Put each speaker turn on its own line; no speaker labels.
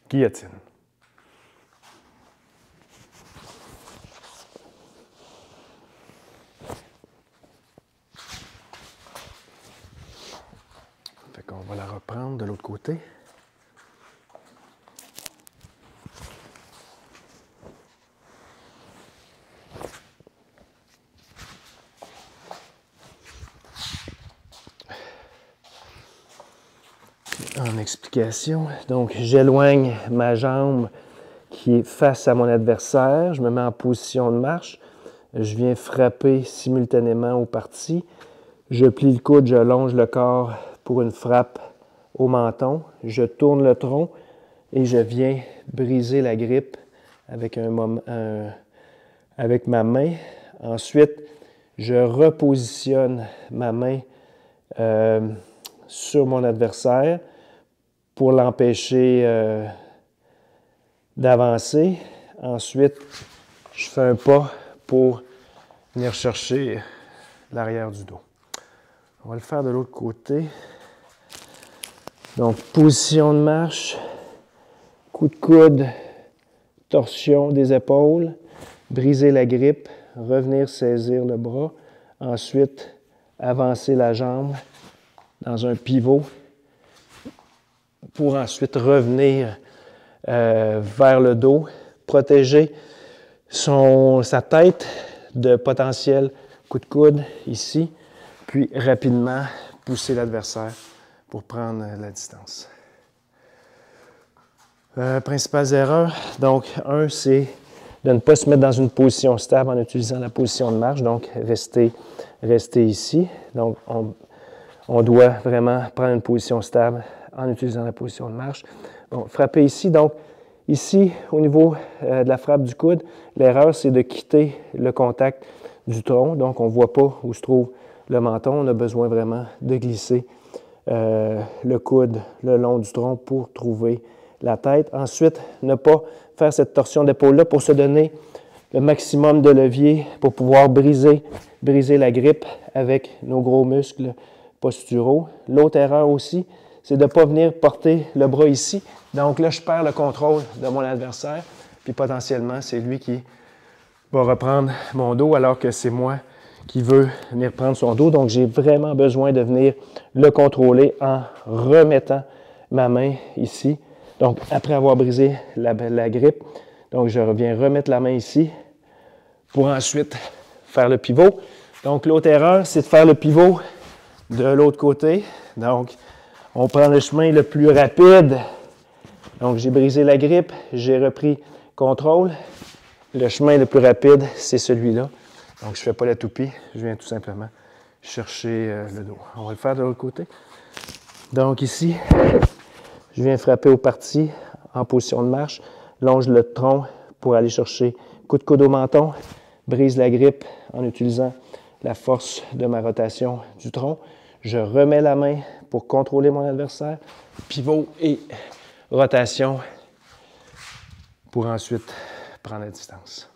Guillotine. Fait qu'on va la reprendre de l'autre côté. En explication, donc j'éloigne ma jambe qui est face à mon adversaire, je me mets en position de marche, je viens frapper simultanément aux parties, je plie le coude, je longe le corps pour une frappe au menton, je tourne le tronc et je viens briser la grippe avec, avec ma main. Ensuite, je repositionne ma main sur mon adversaire pour l'empêcher d'avancer. Ensuite, je fais un pas pour venir chercher l'arrière du dos. On va le faire de l'autre côté. Donc, position de marche, coup de coude, torsion des épaules, briser la grippe, revenir saisir le bras. Ensuite, avancer la jambe dans un pivot pour ensuite revenir vers le dos, protéger sa tête de potentiel coup de coude ici, puis rapidement pousser l'adversaire pour prendre la distance. Principales erreurs, donc un, c'est de ne pas se mettre dans une position stable en utilisant la position de marche, donc rester ici. Donc on doit vraiment prendre une position stable en utilisant la position de marche. Bon, frapper ici, donc ici, au niveau de la frappe du coude, l'erreur, c'est de quitter le contact du tronc. Donc, on ne voit pas où se trouve le menton. On a besoin vraiment de glisser le coude le long du tronc pour trouver la tête. Ensuite, ne pas faire cette torsion d'épaule-là pour se donner le maximum de levier pour pouvoir briser la grippe avec nos gros muscles posturaux. L'autre erreur aussi, c'est de ne pas venir porter le bras ici. Donc là, je perds le contrôle de mon adversaire, puis potentiellement, c'est lui qui va reprendre mon dos alors que c'est moi qui veux venir prendre son dos. Donc, j'ai vraiment besoin de venir le contrôler en remettant ma main ici. Donc, après avoir brisé la grippe, donc je reviens remettre la main ici pour ensuite faire le pivot. Donc, l'autre erreur, c'est de faire le pivot de l'autre côté. Donc, on prend le chemin le plus rapide. Donc, j'ai brisé la grippe, j'ai repris contrôle. Le chemin le plus rapide, c'est celui-là. Donc, je ne fais pas la toupie, je viens tout simplement chercher le dos. On va le faire de l'autre côté. Donc, ici, je viens frapper aux parties en position de marche, longe le tronc pour aller chercher coup de coude au menton, brise la grippe en utilisant la force de ma rotation du tronc. Je remets la main pour contrôler mon adversaire, pivot et rotation pour ensuite prendre la distance.